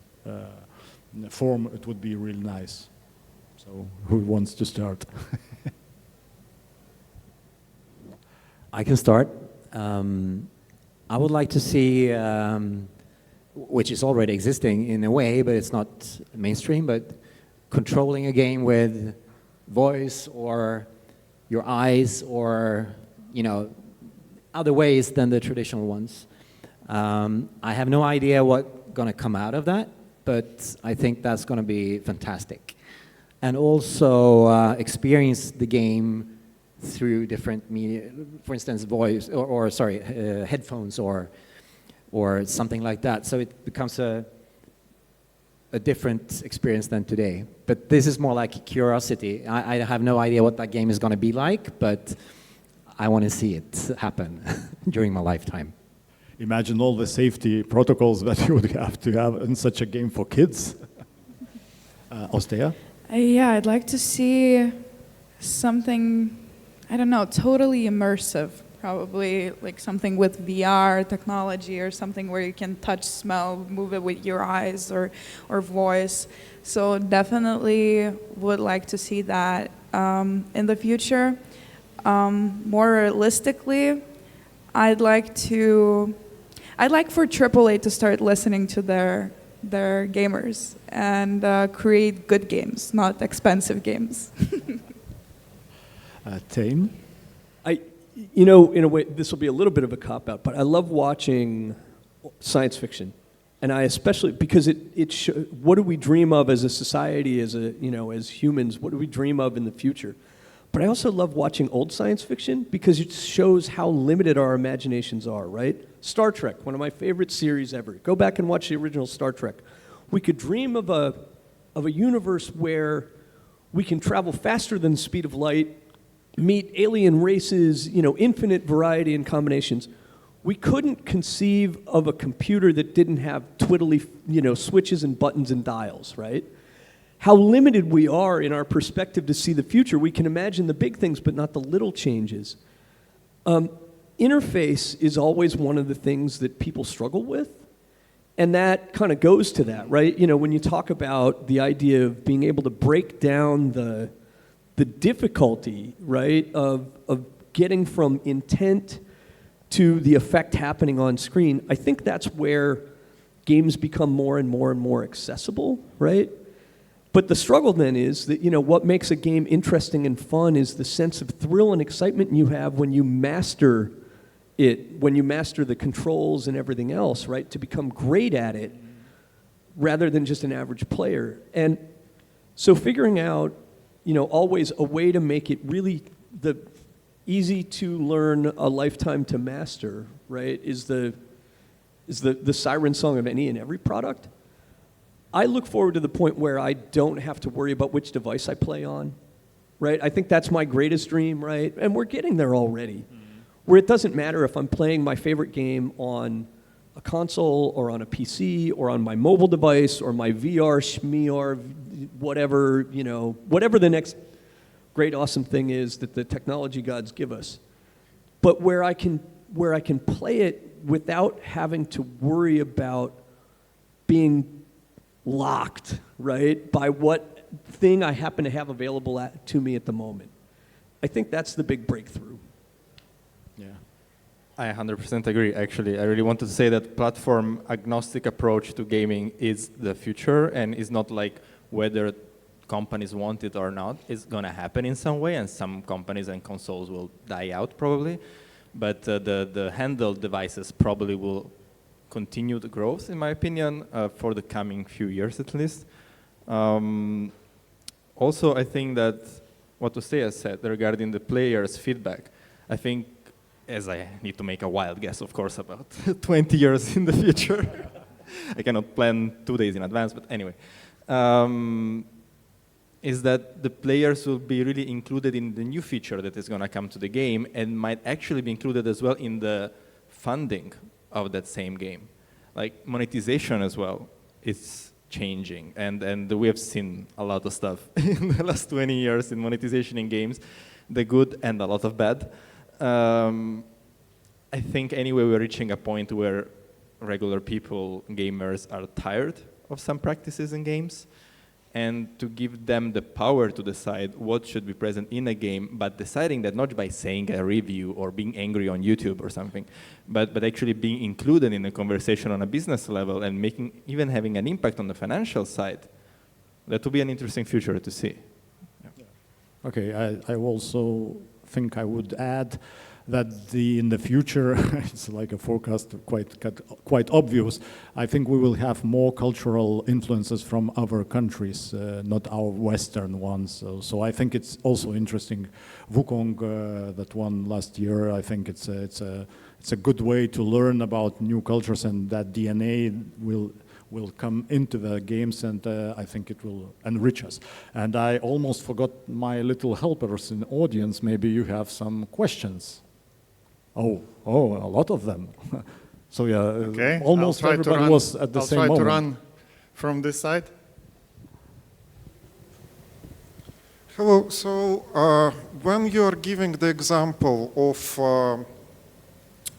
form, it would be really nice. So who wants to start? I can start. I would like to see, which is already existing in a way, but it's not mainstream, but controlling a game with voice or your eyes or, you know, other ways than the traditional ones. I have no idea what's going to come out of that, but I think that's going to be fantastic. And also experience the game through different media, for instance, voice, or headphones or something like that. So it becomes a different experience than today. But this is more like curiosity. I have no idea what that game is going to be like, but I want to see it happen during my lifetime. Imagine all the safety protocols that you would have to have in such a game for kids. Austėja? Yeah, I'd like to see something I don't know, totally immersive. Probably like something with VR technology or something where you can touch, smell, move it with your eyes or voice. So definitely would like to see that in the future. More realistically, I'd like for AAA to start listening to their gamers and create good games, not expensive games. Thaine? In a way, this will be a little bit of a cop-out, but I love watching science fiction. And I especially, because what do we dream of as a society, as humans, what do we dream of in the future? But I also love watching old science fiction because it shows how limited our imaginations are, right? Star Trek, one of my favorite series ever. Go back and watch the original Star Trek. We could dream of a universe where we can travel faster than the speed of light, meet alien races, infinite variety and combinations. We couldn't conceive of a computer that didn't have twiddly, switches and buttons and dials, right? How limited we are in our perspective to see the future. We can imagine the big things, but not the little changes. Interface is always one of the things that people struggle with, and that kind of goes to that, right? When you talk about the idea of being able to break down the difficulty, right, of getting from intent to the effect happening on screen, I think that's where games become more and more and more accessible, right? But the struggle then is that, what makes a game interesting and fun is the sense of thrill and excitement you have when you master it, when you master the controls and everything else, right, to become great at it rather than just an average player. And so figuring out always a way to make it really easy to learn, a lifetime to master, right, is the siren song of any and every product. I look forward to the point where I don't have to worry about which device I play on, right? I think that's my greatest dream, right? And we're getting there already, where it doesn't matter if I'm playing my favorite game on a console or on a PC or on my mobile device or my VR, schmear, whatever, whatever the next great awesome thing is that the technology gods give us. But where I can play it without having to worry about being locked, right, by what thing I happen to have available to me at the moment. I think that's the big breakthrough. Yeah. I 100% agree, actually. I really wanted to say that platform agnostic approach to gaming is the future and is not like whether companies want it or not. It's going to happen in some way, and some companies and consoles will die out probably. But the handheld devices probably will continue the growth, in my opinion, for the coming few years at least. Also, I think that what Austėja said regarding the players' feedback, I think, as I need to make a wild guess, of course, about 20 years in the future. I cannot plan 2 days in advance, but anyway. Is that the players will be really included in the new feature that is going to come to the game and might actually be included as well in the funding of that same game. Like monetization as well, it's changing. And we have seen a lot of stuff in the last 20 years in monetization in games, the good and a lot of bad. I think anyway we're reaching a point where regular people, gamers, are tired of some practices in games, and to give them the power to decide what should be present in a game, but deciding that not by saying a review or being angry on YouTube or something, but actually being included in a conversation on a business level and even having an impact on the financial side. That will be an interesting future to see. Yeah. Okay, I also think I would add that in the future, it's like a forecast quite obvious. I think we will have more cultural influences from other countries, not our Western ones. So I think it's also interesting. Wukong, that won last year, I think it's a good way to learn about new cultures, and that DNA will come into the games, and I think it will enrich us. And I almost forgot my little helpers in the audience. Maybe you have some questions. Oh, a lot of them. So yeah, okay. Almost everybody was at the same moment. I'll try to run from this side. Hello. So when you are giving the example of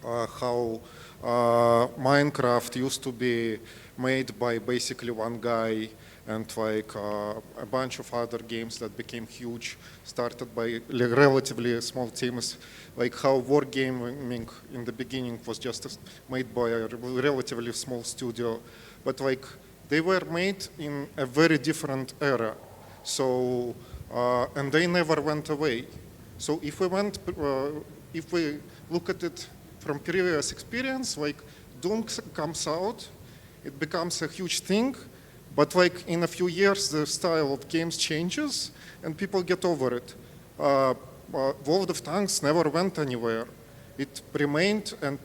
how Minecraft used to be made by basically one guy, and like a bunch of other games that became huge, started by relatively small teams, like how wargaming in the beginning was just made by a relatively small studio, but like they were made in a very different era. So and they never went away. So if we look at it from previous experience, like Doom comes out, it becomes a huge thing, but like in a few years the style of games changes and people get over it. World of Tanks never went anywhere. It remained and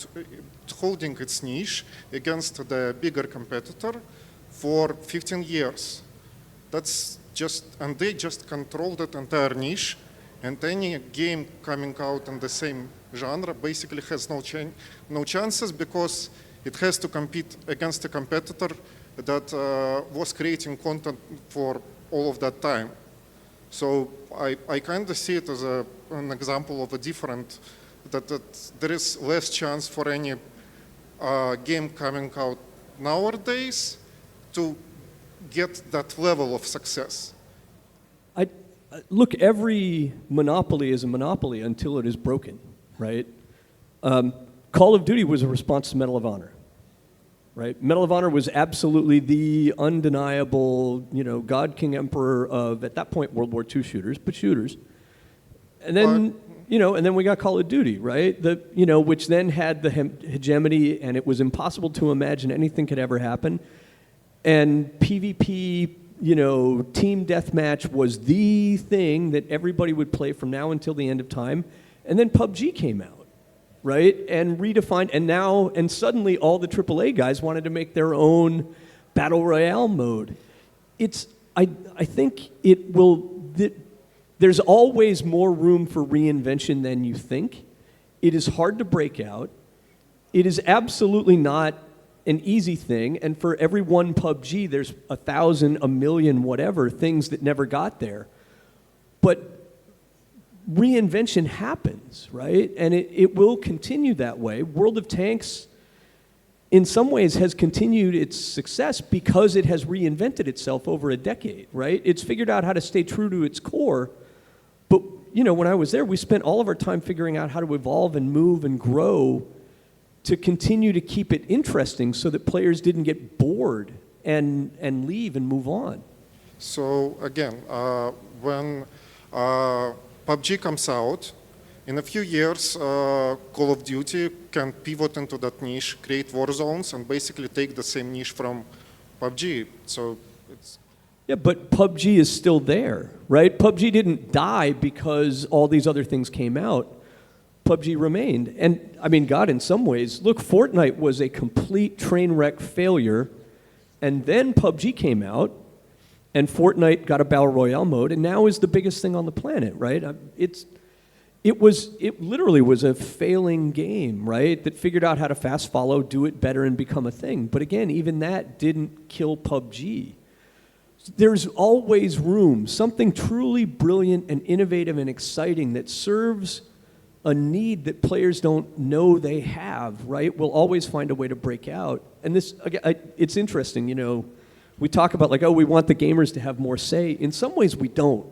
holding its niche against the bigger competitor for 15 years. And they just control that entire niche, and any game coming out in the same genre basically has no chances because it has to compete against a competitor that was creating content for all of that time. So I kind of see it as an example of a different, that there is less chance for any game coming out nowadays to get that level of success. Look, every monopoly is a monopoly until it is broken, right? Call of Duty was a response to Medal of Honor, right? Medal of Honor was absolutely the undeniable, God, King, Emperor of, at that point, World War II shooters, but shooters. And then, and then we got Call of Duty, right? Which then had the hegemony, and it was impossible to imagine anything could ever happen. And PvP, team deathmatch was the thing that everybody would play from now until the end of time. And then PUBG came out, right? And redefined, and suddenly all the AAA guys wanted to make their own Battle Royale mode. I think there's always more room for reinvention than you think. It is hard to break out. It is absolutely not an easy thing, and for every one PUBG, there's 1,000, 1,000,000, whatever, things that never got there. But reinvention happens, right? And it will continue that way. World of Tanks, in some ways, has continued its success because it has reinvented itself over a decade, right? It's figured out how to stay true to its core. But, when I was there, we spent all of our time figuring out how to evolve and move and grow to continue to keep it interesting so that players didn't get bored and leave and move on. So again, when PUBG comes out, in a few years, Call of Duty can pivot into that niche, create war zones, and basically take the same niche from PUBG. So it's... Yeah, but PUBG is still there, right? PUBG didn't die because all these other things came out. PUBG remained. And I mean, God, in some ways, look, Fortnite was a complete train wreck failure, and then PUBG came out, and Fortnite got a Battle Royale mode, and now is the biggest thing on the planet, right? It literally was a failing game, right? That figured out how to fast follow, do it better, and become a thing. But again, even that didn't kill PUBG. There's always room, something truly brilliant and innovative and exciting that serves a need that players don't know they have, right, will always find a way to break out. And this, it's interesting, we talk about like, we want the gamers to have more say. In some ways we don't,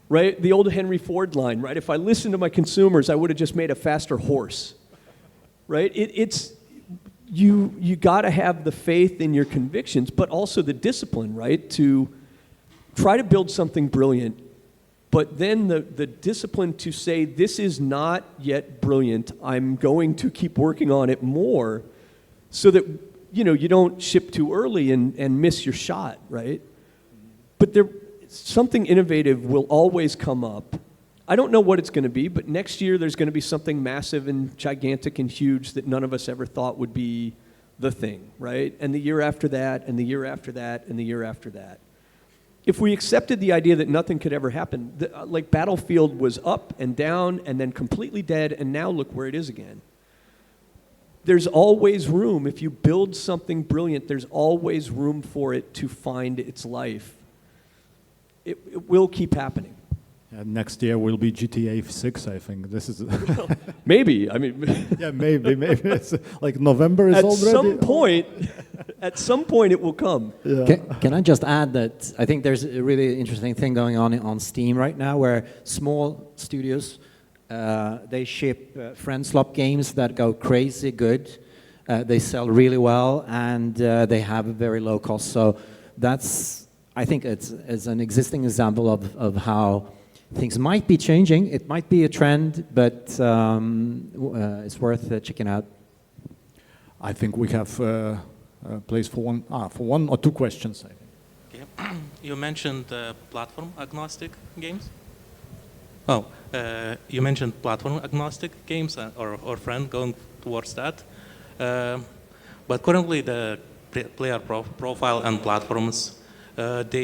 right? The old Henry Ford line, right? If I listened to my consumers, I would have just made a faster horse, right? You got to have the faith in your convictions, but also the discipline, right, to try to build something brilliant. But then the discipline to say, this is not yet brilliant, I'm going to keep working on it more so that, you don't ship too early and miss your shot, right? But something innovative will always come up. I don't know what it's going to be, but next year there's going to be something massive and gigantic and huge that none of us ever thought would be the thing, right? And the year after that, and the year after that, and the year after that. If we accepted the idea that nothing could ever happen, like Battlefield was up and down and then completely dead, and now look where it is again. There's always room. If you build something brilliant, there's always room for it to find its life. It will keep happening. Next year will be GTA 6, I think. This is Maybe. I mean, yeah, maybe it's like November is already. At some point, it will come. Yeah. Can I just add that I think there's a really interesting thing going on Steam right now, where small studios they ship friend swap games that go crazy good. They sell really well, and they have a very low cost. So I think it's an existing example of how things might be changing. It might be a trend, but it's worth checking out. I think we have place for one or two questions. I think. Okay. You mentioned platform agnostic games. Oh, you mentioned platform agnostic games or friend going towards that. But currently the player profile and platforms, that's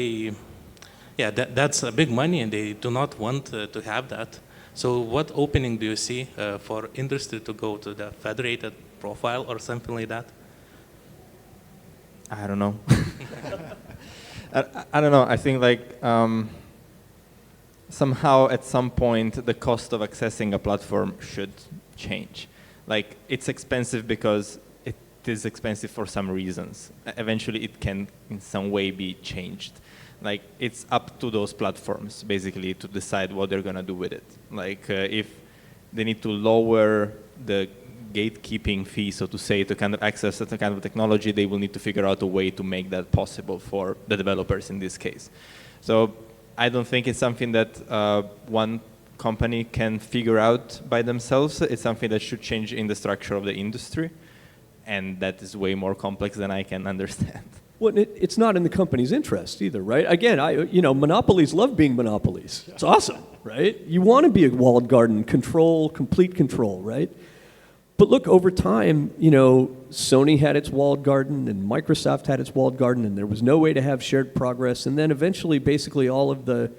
a big money, and they do not want to have that. So what opening do you see for industry to go to the federated profile or something like that? I don't know. I don't know. I think like somehow at some point the cost of accessing a platform should change. Like it's expensive because it is expensive for some reasons. Eventually it can in some way be changed. Like it's up to those platforms basically to decide what they're gonna do with it. Like if they need to lower the gatekeeping fee, so to say, to kind of access certain kind of technology, they will need to figure out a way to make that possible for the developers in this case. So I don't think it's something that one company can figure out by themselves. It's something that should change in the structure of the industry, and that is way more complex than I can understand. Well, it's not in the company's interest either, right? Again, monopolies love being monopolies. It's awesome, right? You want to be a walled garden, complete control, right? But look, over time, Sony had its walled garden and Microsoft had its walled garden, and there was no way to have shared progress. And then eventually, basically, all of the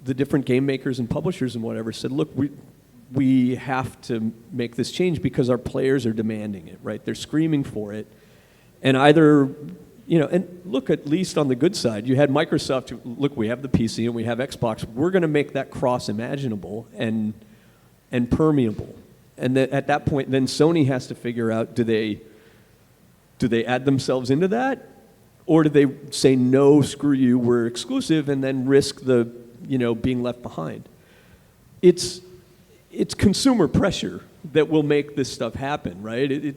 different game makers and publishers and whatever said, look, we have to make this change because our players are demanding it, right? They're screaming for it. And either, and look, at least on the good side, you had Microsoft, look, we have the PC and we have Xbox. We're going to make that cross imaginable and permeable. And at that point, then Sony has to figure out, do they add themselves into that? Or do they say, no, screw you, we're exclusive, and then risk the, being left behind? It's consumer pressure that will make this stuff happen, right?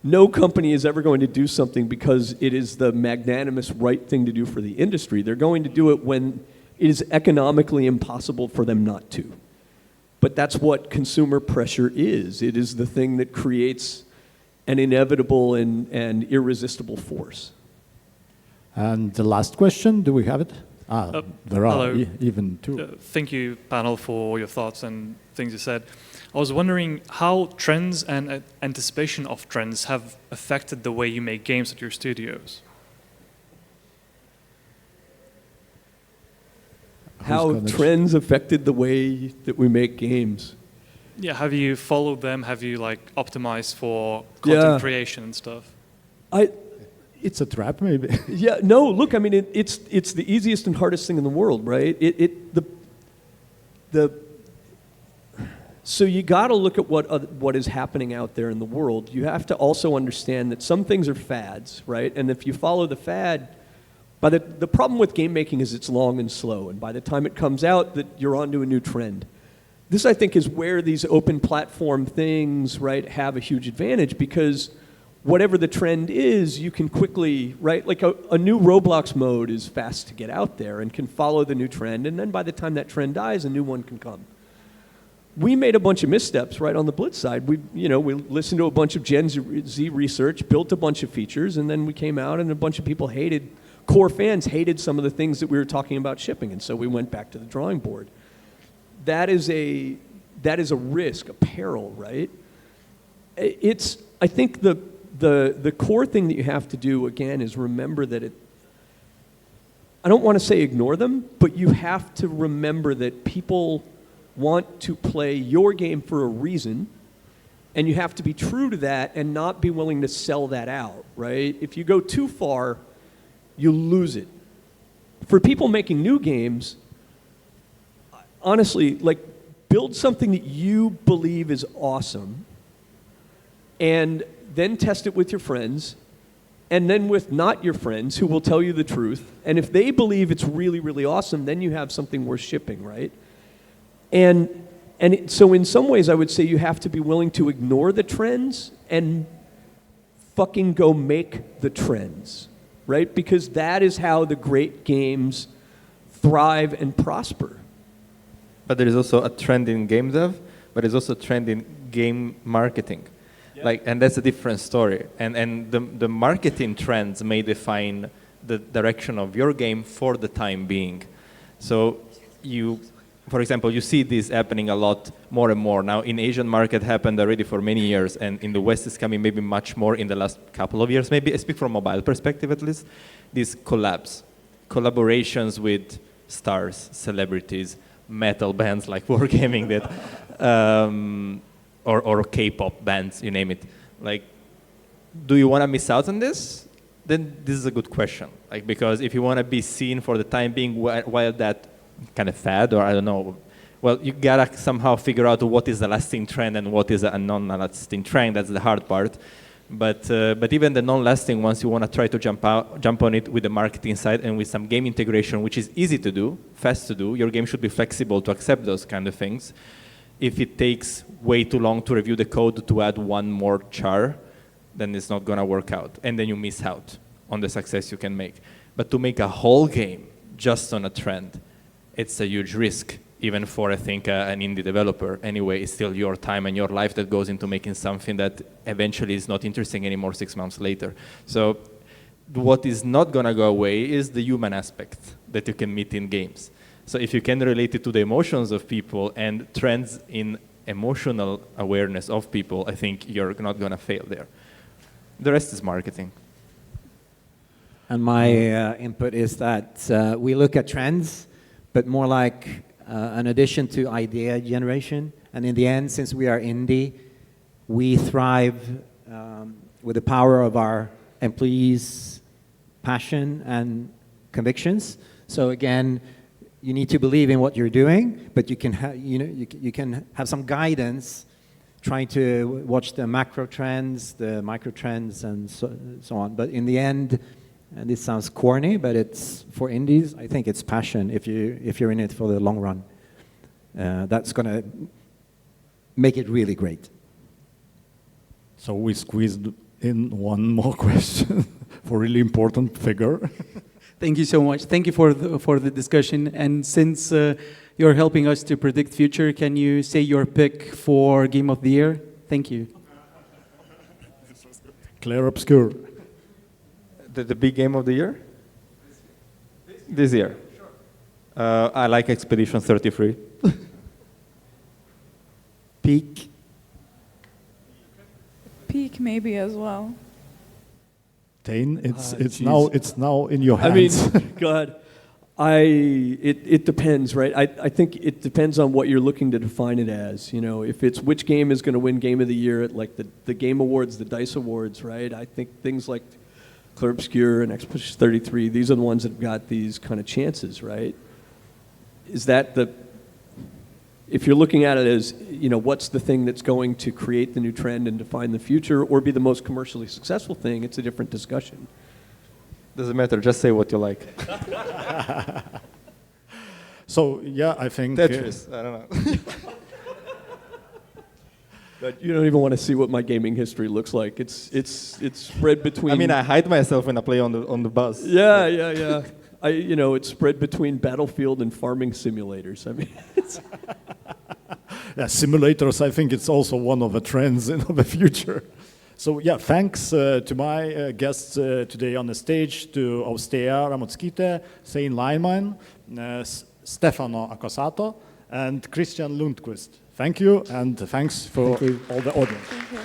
No company is ever going to do something because it is the magnanimous right thing to do for the industry. They're going to do it when it is economically impossible for them not to. But that's what consumer pressure is. It is the thing that creates an inevitable and irresistible force. And the last question, do we have it? There are even two. Thank you, panel, for your thoughts and things you said. I was wondering how trends and anticipation of trends have affected the way you make games at your studios. How trends affected the way that we make games. Yeah, have you followed them? Have you optimized for content creation and stuff? It's a trap, maybe. Yeah, no, look, I mean, it's the easiest and hardest thing in the world, right? So you got to look at what is happening out there in the world. You have to also understand that some things are fads, right? And if you follow the fad, the problem with game making is it's long and slow, and by the time it comes out, that you're onto a new trend. This, I think, is where these open platform things, right, have a huge advantage, because whatever the trend is, you can quickly, right, like a new Roblox mode is fast to get out there and can follow the new trend, and then by the time that trend dies, a new one can come. We made a bunch of missteps, right, on the Blitz side. We listened to a bunch of Gen Z research, built a bunch of features, and then we came out and a bunch of people core fans hated some of the things that we were talking about shipping, and so we went back to the drawing board. That is a risk, a peril, right? I think the core thing that you have to do, again, is remember that I don't want to say ignore them, but you have to remember that people want to play your game for a reason, and you have to be true to that and not be willing to sell that out, right? If you go too far, you lose it. For people making new games, honestly, like, build something that you believe is awesome, and then test it with your friends, and then with not your friends who will tell you the truth. And if they believe it's really, really awesome, then you have something worth shipping, right? So in some ways, I would say you have to be willing to ignore the trends and fucking go make the trends, right? Because that is how the great games thrive and prosper. But there is also a trend in game dev, but there's also a trend in game marketing. Like, and that's a different story. And the marketing trends may define the direction of your game for the time being. So for example, you see this happening a lot more and more. Now, in Asian market happened already for many years, and in the West it's coming maybe much more in the last couple of years. Maybe I speak from a mobile perspective at least. These collaborations with stars, celebrities, metal bands like Wargaming did, or K-pop bands, you name it. Like, do you want to miss out on this? Then this is a good question. Like, because if you want to be seen for the time being while that kind of fad, or I don't know, well, you gotta somehow figure out what is the lasting trend and what is a non-lasting trend. That's the hard part. But even the non-lasting ones, you want to try to jump on it with the marketing side and with some game integration, which is easy to do, fast to do. Your game should be flexible to accept those kind of things. If it takes way too long to review the code to add one more char, then it's not going to work out. And then you miss out on the success you can make. But to make a whole game just on a trend, it's a huge risk, even for, I think, an indie developer. Anyway, it's still your time and your life that goes into making something that eventually is not interesting anymore 6 months later. So what is not going to go away is the human aspect that you can meet in games. So if you can relate it to the emotions of people and trends in emotional awareness of people, I think you're not going to fail there. The rest is marketing. And my input is that we look at trends, but more like an addition to idea generation. And in the end, since we are indie, we thrive with the power of our employees' passion and convictions. So again, you need to believe in what you're doing, but you can you can have some guidance, trying to watch the macro trends, the micro trends, and so on. But in the end, and this sounds corny, but it's for indies. I think it's passion. If you're in it for the long run, that's going to make it really great. So we squeezed in one more question for a really important figure. Thank you so much. Thank you for the discussion. And since you're helping us to predict future, can you say your pick for Game of the Year? Thank you. Claire Obscure. The big game of the year? This year. Sure. I like Expedition 33. Peak. Peak maybe as well. Thaine, it's now in your hands. I mean, God, it depends, right? I think it depends on what you're looking to define it as. You know, if it's which game is going to win Game of the Year at like the Game Awards, the DICE Awards, right? I think things like Clair Obscur and Expedition 33, these are the ones that have got these kind of chances, right? Is that if you're looking at it as, you know, what's the thing that's going to create the new trend and define the future or be the most commercially successful thing, it's a different discussion. Doesn't matter, just say what you like. So, yeah, I think... Tetris, I don't know. But you don't even want to see what my gaming history looks like. It's spread between... I mean, I hide myself when I play on the bus. Yeah. It's spread between Battlefield and farming simulators. I mean, yeah, simulators, I think it's also one of the trends in the future. So yeah, thanks to my guests today on the stage, to Austėja, Ramuckytė, Thaine, Lyman, Stefano, Accossato, and Kristian, Lundquist. Thank you, and thanks for all the audience. Thank you.